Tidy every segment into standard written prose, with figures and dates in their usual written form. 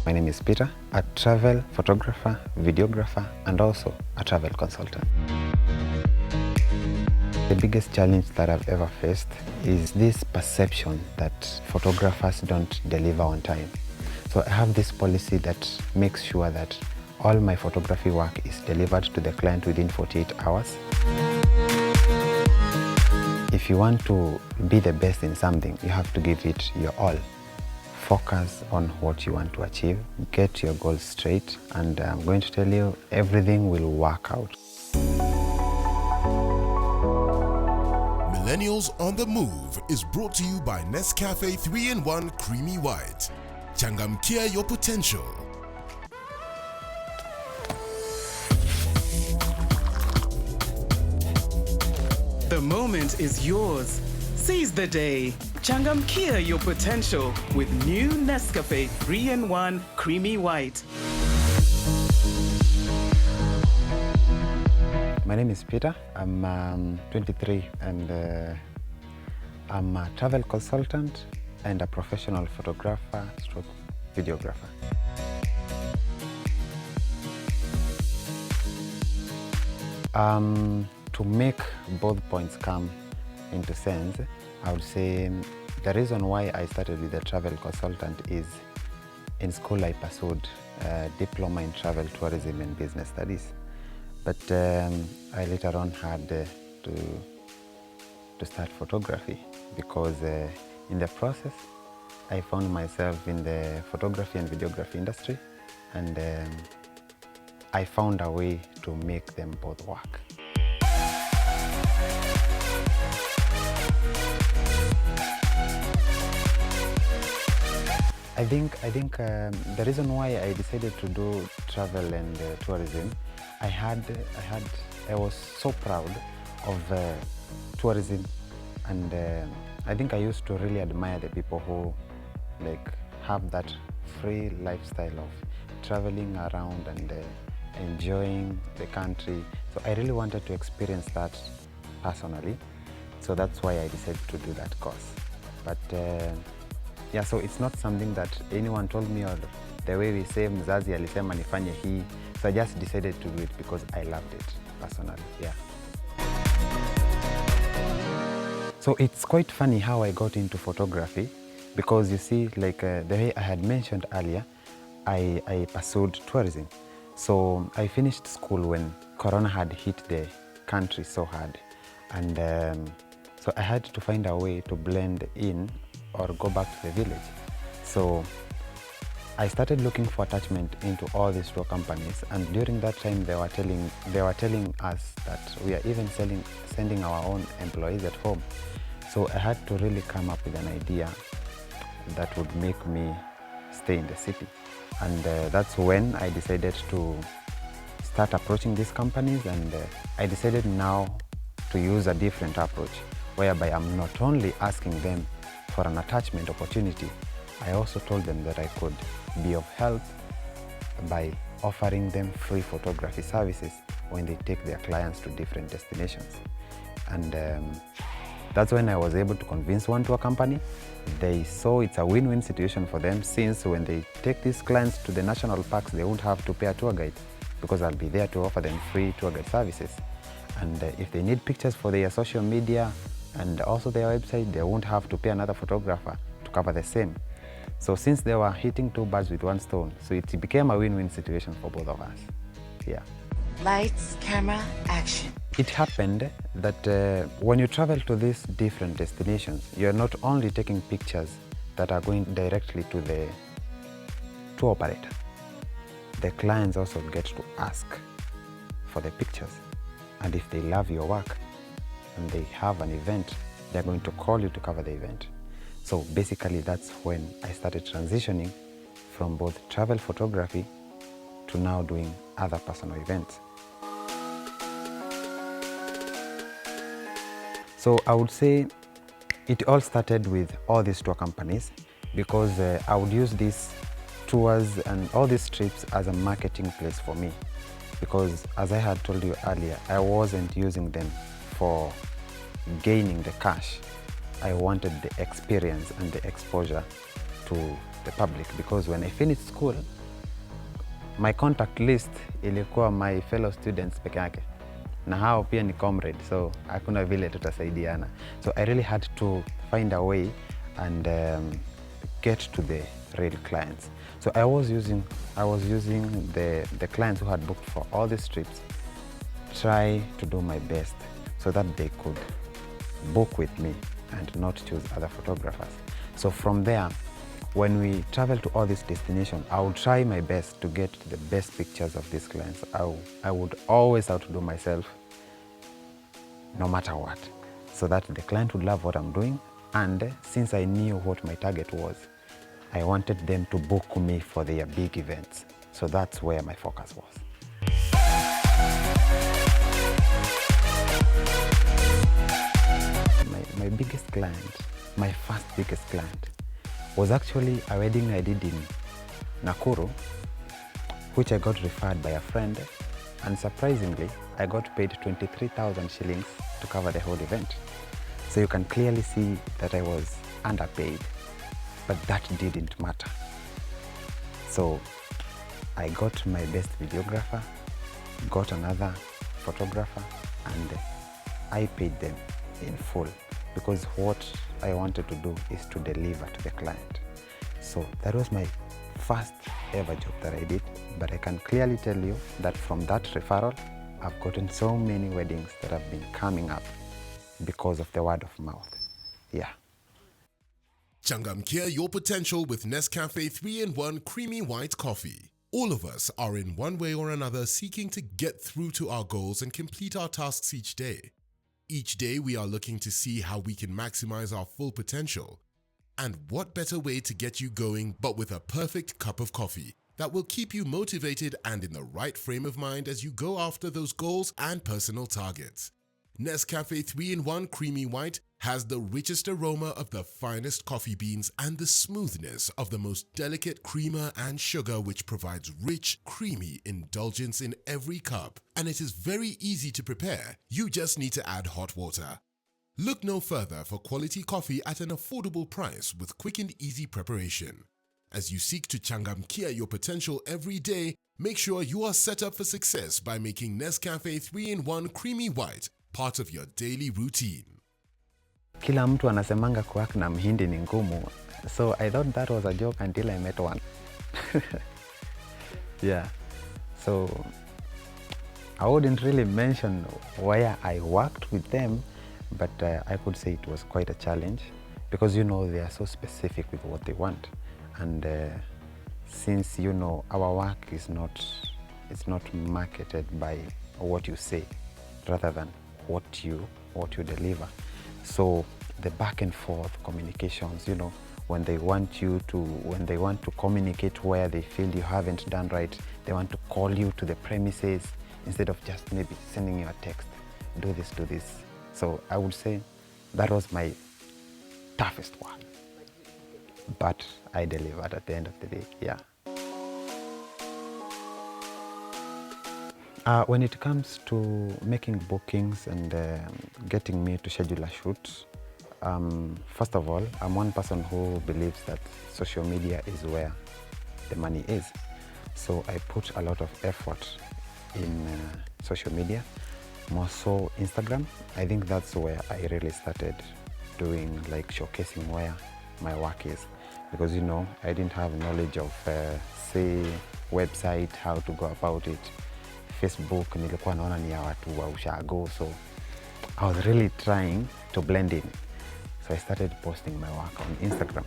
My name is Peter, a travel photographer, videographer, and also a travel consultant. The biggest challenge that I've ever faced is this perception that photographers don't deliver on time. So I have this policy that makes sure that all my photography work is delivered to the client within 48 hours. If you want to be the best in something, you have to give it your all. Focus on what you want to achieve, get your goals straight, and I'm going to tell you, everything will work out. Millennials on the Move is brought to you by Nescafe 3-in-1 Creamy White. Changamkia your potential. The moment is yours. Seize the day. Changamkia your potential with new Nescafe 3-in-1 Creamy White. My name is Peter. I'm 23 and I'm a travel consultant and a professional photographer stroke videographer. To make both points come into sense, I would say the reason why I started with a travel consultant is in school I pursued a diploma in travel, tourism and business studies. But I later on had to start photography because in the process I found myself in the photography and videography industry, and I found a way to make them both work. I think the reason why I decided to do travel and tourism, I was so proud of tourism, and I think I used to really admire the people who have that free lifestyle of traveling around and enjoying the country. So I really wanted to experience that personally. So that's why I decided to do that course. But yeah, so it's not something that anyone told me, or the way we say mzazi alisema nifanye hii. So I just decided to do it because I loved it personally, yeah. So it's quite funny how I got into photography, because you see, the way I had mentioned earlier, I pursued tourism. So I finished school when Corona had hit the country so hard. And so I had to find a way to blend in or go back to the village. So I started looking for attachment into all these tour companies, and during that time they were telling us that we are even sending our own employees at home. So I had to really come up with an idea that would make me stay in the city. And that's when I decided to start approaching these companies, and I decided now to use a different approach, whereby I'm not only asking them for an attachment opportunity, I also told them that I could be of help by offering them free photography services when they take their clients to different destinations. And that's when I was able to convince one tour company. They saw it's a win-win situation for them, since when they take these clients to the national parks, they won't have to pay a tour guide, because I'll be there to offer them free tour guide services. And if they need pictures for their social media and also their website, they won't have to pay another photographer to cover the same. So since they were hitting two birds with one stone, so it became a win-win situation for both of us. Yeah. Lights, camera, action. It happened that when you travel to these different destinations, you're not only taking pictures that are going directly to the tour operator. The clients also get to ask for the pictures. And if they love your work and they have an event, they're going to call you to cover the event. So basically that's when I started transitioning from both travel photography to now doing other personal events. So I would say it all started with all these tour companies, because I would use these tours and all these trips as a marketing place for me. Because as I had told you earlier, I wasn't using them for gaining the cash. I wanted the experience and the exposure to the public, because when I finished school, my contact list ilikuwa my fellow students peke yake, na hao pia ni comrade, so hakuna vile tutasaidiana. So I really had to find a way and get to the real clients. So I was using the clients who had booked for all these trips, try to do my best so that they could book with me and not choose other photographers. So from there, when we travel to all these destinations, I would try my best to get the best pictures of these clients. I would always outdo myself, no matter what, so that the client would love what I'm doing. And since I knew what my target was, I wanted them to book me for their big events. So that's where my focus was. My biggest client, my first biggest client, was actually a wedding I did in Nakuru, which I got referred by a friend, and surprisingly, I got paid 23,000 shillings to cover the whole event. So you can clearly see that I was underpaid, but that didn't matter. So I got my best videographer, got another photographer, and I paid them in full, because what I wanted to do is to deliver to the client. So that was my first ever job that I did, but I can clearly tell you that from that referral, I've gotten so many weddings that have been coming up because of the word of mouth. Yeah. Changamkia your potential with Nescafe 3-in-1 Creamy White Coffee. All of us are in one way or another seeking to get through to our goals and complete our tasks each day. Each day we are looking to see how we can maximize our full potential. And what better way to get you going but with a perfect cup of coffee that will keep you motivated and in the right frame of mind as you go after those goals and personal targets. Nescafe 3-in-1 Creamy White has the richest aroma of the finest coffee beans and the smoothness of the most delicate creamer and sugar, which provides rich, creamy indulgence in every cup. And it is very easy to prepare. You just need to add hot water. Look no further for quality coffee at an affordable price with quick and easy preparation. As you seek to changamkia your potential every day, make sure you are set up for success by making Nescafe 3-in-1 Creamy White part of your daily routine. Kila mtu anasemanga kuwork na mhindi ni ngumu, so I thought that was a joke until I met one. Yeah, so I wouldn't really mention where I worked with them, but I could say it was quite a challenge, because you know they are so specific with what they want, and since you know our work is not marketed by what you say rather than what you deliver. So the back and forth communications, you know, when they want to communicate where they feel you haven't done right, they want to call you to the premises instead of just maybe sending you a text, do this. So I would say that was my toughest one, but I delivered at the end of the day. Yeah. When it comes to making bookings and getting me to schedule a shoot, first of all, I'm one person who believes that social media is where the money is. So I put a lot of effort in social media, more so Instagram. I think that's where I really started doing, like, showcasing where my work is. Because, you know, I didn't have knowledge of, say, website, how to go about it. Facebook nilikuwa naona ni ya watu wa ushago, so I was really trying to blend in. So I started posting my work on Instagram.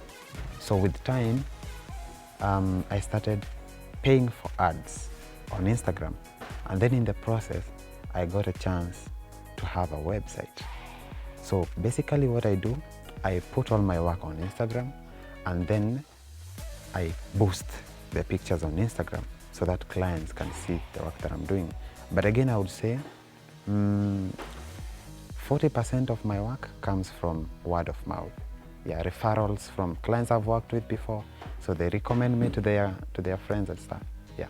So with time, I started paying for ads on Instagram. And then in the process, I got a chance to have a website. So basically what I do, I put all my work on Instagram, and then I boost the pictures on Instagram so that clients can see the work that I'm doing. But again, I would say 40% of my work comes from word of mouth. Yeah, referrals from clients I've worked with before, so they recommend me to their friends and stuff. Yeah.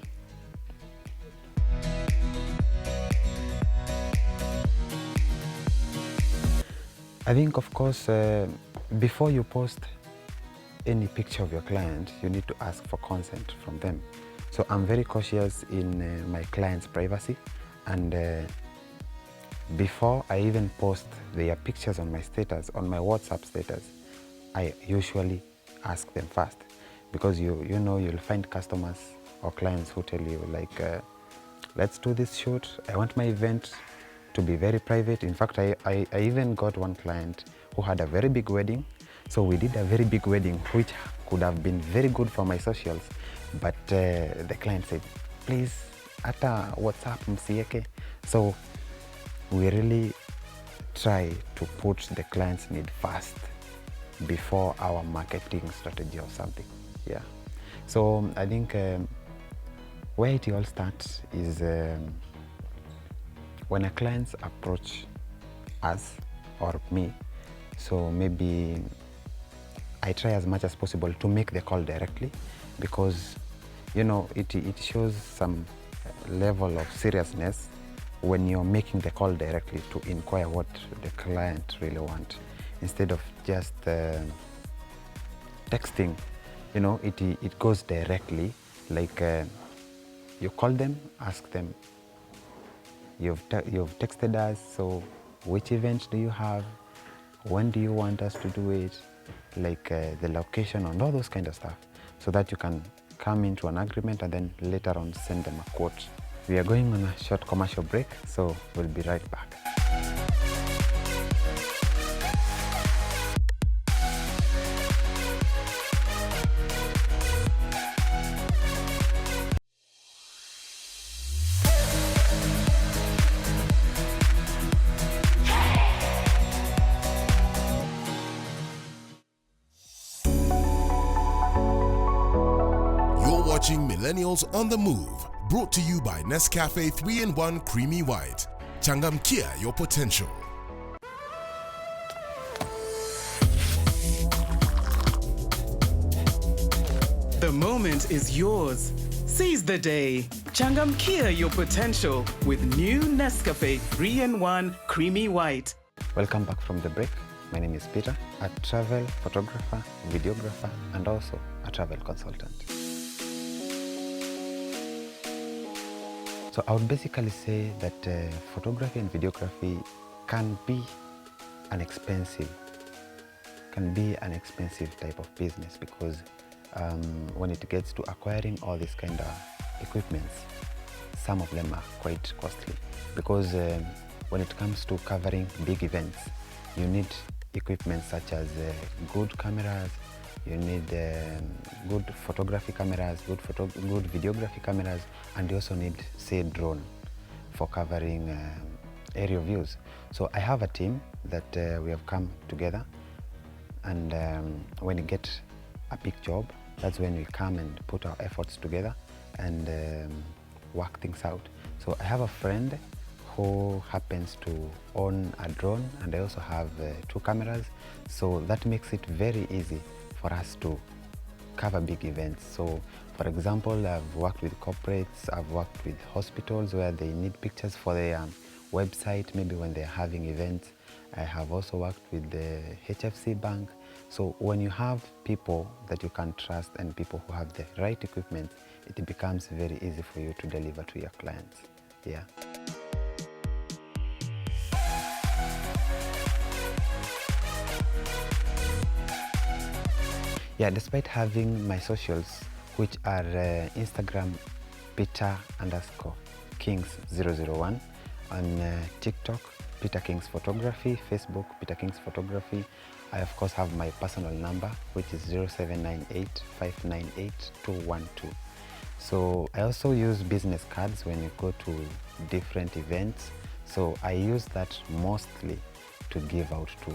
I think, of course, before you post, any picture of your client, you need to ask for consent from them. So I'm very cautious in my client's privacy, and before I even post their pictures on my status, on my WhatsApp status, I usually ask them first, because you know you'll find customers or clients who tell you like, let's do this shoot. I want my event to be very private. In fact, I even got one client who had a very big wedding. So we did a very big wedding, which could have been very good for my socials. But the client said, please, ata WhatsApp msieke. So we really try to put the client's need first before our marketing strategy or something. Yeah. So I think where it all starts is when a client approach us or me. So maybe I try as much as possible to make the call directly, because you know it shows some level of seriousness when you're making the call directly to inquire what the client really wants, instead of just texting. You know, it goes directly, like you call them, ask them, you've texted us, so which event do you have, when do you want us to do it, like the location and all those kind of stuff, so that you can come into an agreement and then later on send them a quote. We are going on a short commercial break, so we'll be right back. Watching Millennials on the Move, brought to you by Nescafe 3-in-1 Creamy White. Changamkia your potential. The moment is yours. Seize the day. Changamkia your potential with new Nescafe 3-in-1 Creamy White. Welcome back from the break. My name is Peter, a travel photographer, videographer, and also a travel consultant. So I would basically say that photography and videography can be an expensive type of business, because when it gets to acquiring all these kind of equipments, some of them are quite costly, because when it comes to covering big events, you need equipment such as good cameras, you need good photography cameras, good videography cameras, and you also need, say, drone for covering aerial views. So I have a team that we have come together, and when you get a big job, that's when we come and put our efforts together and work things out. So I have a friend who happens to own a drone, and I also have 2 cameras, so that makes it very easy for us to cover big events. So for example, I've worked with corporates, I've worked with hospitals where they need pictures for their website, maybe when they're having events. I have also worked with the HFC bank. So when you have people that you can trust and people who have the right equipment, it becomes very easy for you to deliver to your clients. Yeah. Yeah, despite having my socials, which are Instagram Peter_Kings001, on TikTok Peter Kings Photography, Facebook Peter Kings Photography. I of course have my personal number, which is 0798-598-212. So I also use business cards when you go to different events. So I use that mostly to give out to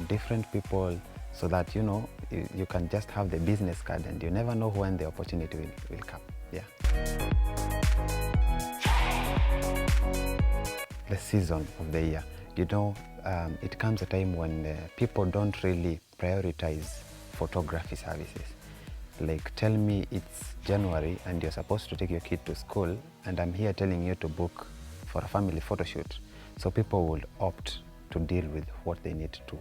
different people, so that you know you can just have the business card and you never know when the opportunity will come. Yeah. The season of the year, you know, it comes a time when people don't really prioritize photography services. Like, tell me it's January and you're supposed to take your kid to school, and I'm here telling you to book for a family photo shoot. So people will opt to deal with what they need to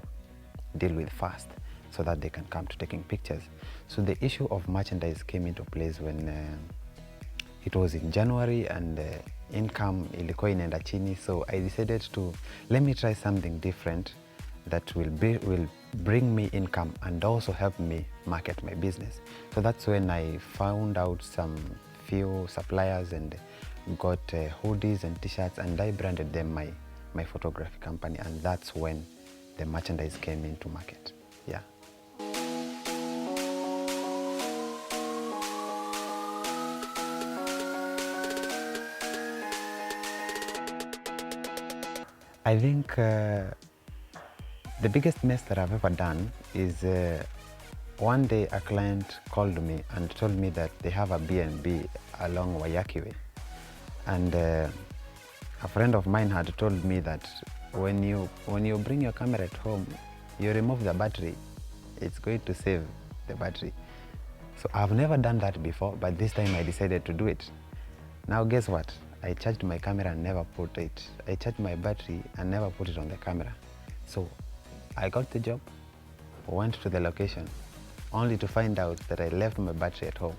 deal with first. so that they can come to taking pictures. So the issue of merchandise came into place when it was in January and income ilikuwa inaenda chini, so I decided to let me try something different that will bring me income and also help me market my business. So that's when I found out some few suppliers and got hoodies and t-shirts, and I branded them my photography company, and that's when the merchandise came into market. Yeah. I think the biggest mess that I've ever done is one day a client called me and told me that they have a B&B along Wayaki Way. And a friend of mine had told me that when you bring your camera at home, you remove the battery, it's going to save the battery. So I've never done that before, but this time I decided to do it. Now guess what? I charged my camera and never put it. I charged my battery and never put it on the camera. So I got the job, went to the location, only to find out that I left my battery at home.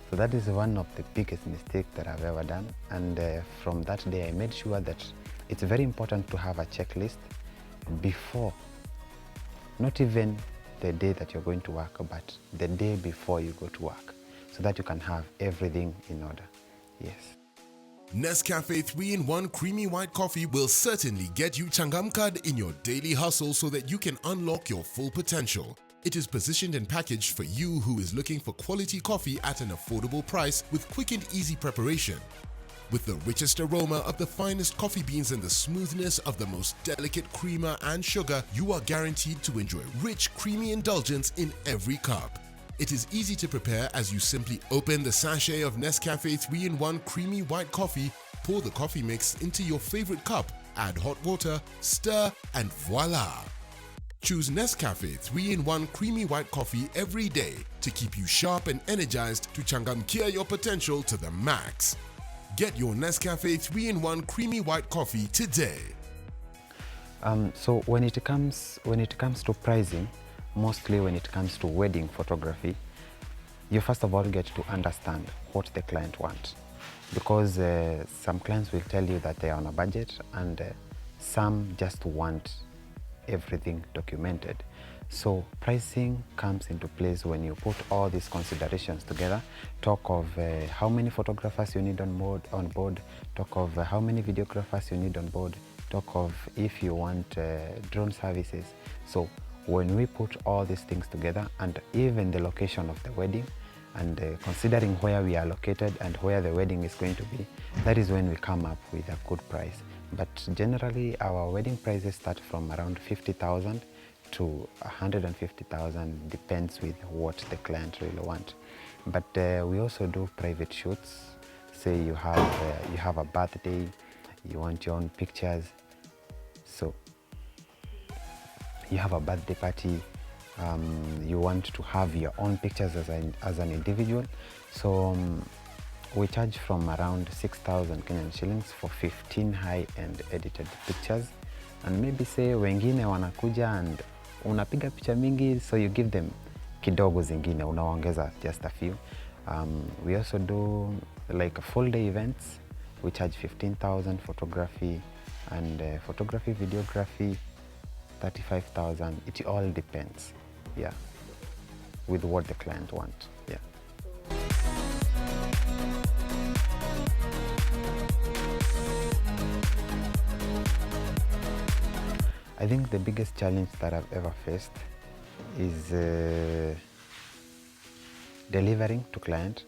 So that is one of the biggest mistakes that I've ever done. And from that day, I made sure that it's very important to have a checklist before, not even the day that you're going to work, but the day before you go to work, so that you can have everything in order. Yes. Nescafe 3-in-1 Creamy White Coffee will certainly get you changamkad in your daily hustle so that you can unlock your full potential. It is positioned and packaged for you who is looking for quality coffee at an affordable price with quick and easy preparation. With the richest aroma of the finest coffee beans and the smoothness of the most delicate creamer and sugar, you are guaranteed to enjoy rich, creamy indulgence in every cup. It is easy to prepare as you simply open the sachet of Nescafe 3-in-1 Creamy White Coffee, pour the coffee mix into your favorite cup, add hot water, stir, and voila! Choose Nescafe 3-in-1 Creamy White Coffee every day to keep you sharp and energized to changamkia your potential to the max. Get your Nescafe 3-in-1 Creamy White Coffee today. So when it comes to pricing, mostly when it comes to wedding photography, you first of all get to understand what the client wants, because some clients will tell you that they are on a budget, and some just want everything documented. So pricing comes into place when you put all these considerations together. Talk of how many photographers you need on board, talk of how many videographers you need on board, talk of if you want drone services. So when we put all these things together, and even the location of the wedding, and considering where we are located and where the wedding is going to be, that is when we come up with a good price. But generally our wedding prices start from around 50,000 to 150,000, depends with what the client really wants. But we also do private shoots. Say you have a birthday, you want your own pictures, so you have a birthday party, you want to have your own pictures as an individual. So we charge from around 6,000 Kenyan shillings for 15 high-end edited pictures. And maybe say wengine wanakuja and unapiga picha mingi, so you give them kidogo zingine, unaongeza just a few. We also do like full day events. We charge 15,000 photography, and photography, videography, 35,000. It all depends, yeah, with what the client wants, yeah. I think the biggest challenge that I've ever faced is delivering to client,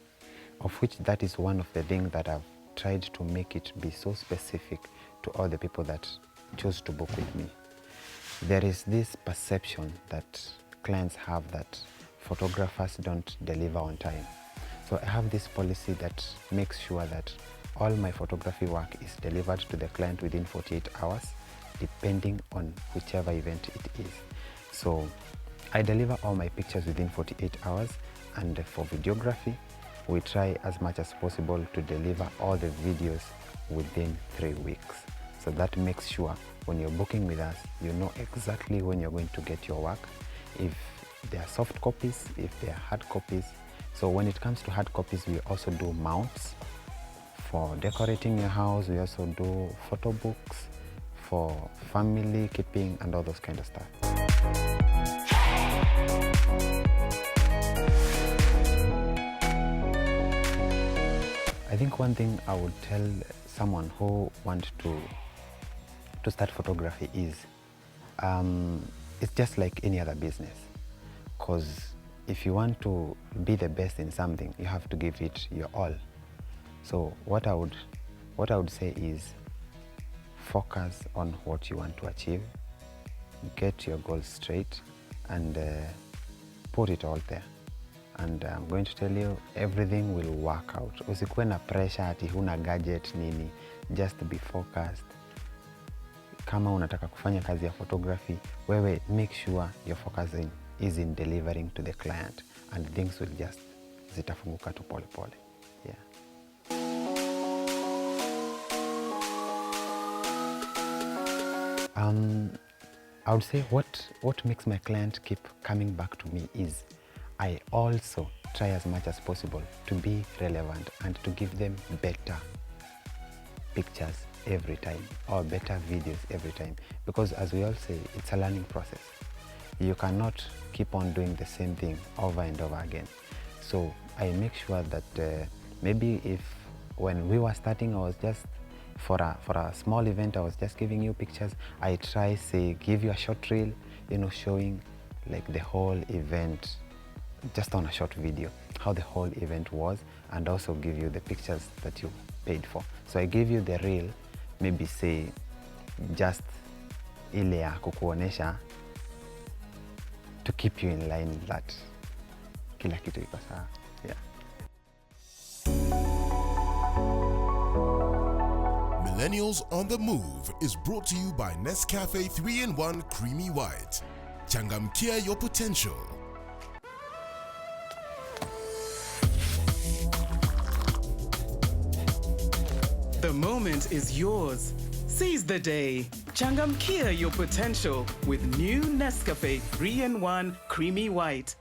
of which that is one of the things that I've tried to make it be so specific to all the people that choose to book with me. There is this perception that clients have that photographers don't deliver on time. So I have this policy that makes sure that all my photography work is delivered to the client within 48 hours, depending on whichever event it is. So I deliver all my pictures within 48 hours, and for videography, we try as much as possible to deliver all the videos within 3 weeks. So that makes sure when you're booking with us, you know exactly when you're going to get your work. If they are soft copies, if they are hard copies. So when it comes to hard copies, we also do mounts for decorating your house. We also do photo books for family keeping and all those kind of stuff. I think one thing I would tell someone who wants to start photography is it's just like any other business, because if you want to be the best in something, you have to give it your all. So what I would say is focus on what you want to achieve, get your goals straight, and put it all there. And I'm going to tell you, everything will work out. Usikuwe na pressure ati huna gadget nini, just be focused. Kama unataka kufanya kazi ya photography, wewe make sure your focusing is in delivering to the client, and things will just zitafunguka tu pole pole. Yeah. I would say what makes my client keep coming back to me is I also try as much as possible to be relevant and to give them better pictures every time, or better videos every time, because as we all say, it's a learning process. You cannot keep on doing the same thing over and over again. So I make sure that maybe if when we were starting, I was just for a small event, I was just giving you pictures. I try, say, give you a short reel, showing like the whole event just on a short video, how the whole event was, and also give you the pictures that you paid for. So I give you the reel, maybe say just ile ya kukuonesha, to keep you in line that kila kitu iko sawa. Yeah. Millennials on the Move is brought to you by Nescafe 3-in-1 Creamy White. Changamkia your potential. The moment is yours. Seize the day. Changamkia your potential with new Nescafe 3-in-1 Creamy White.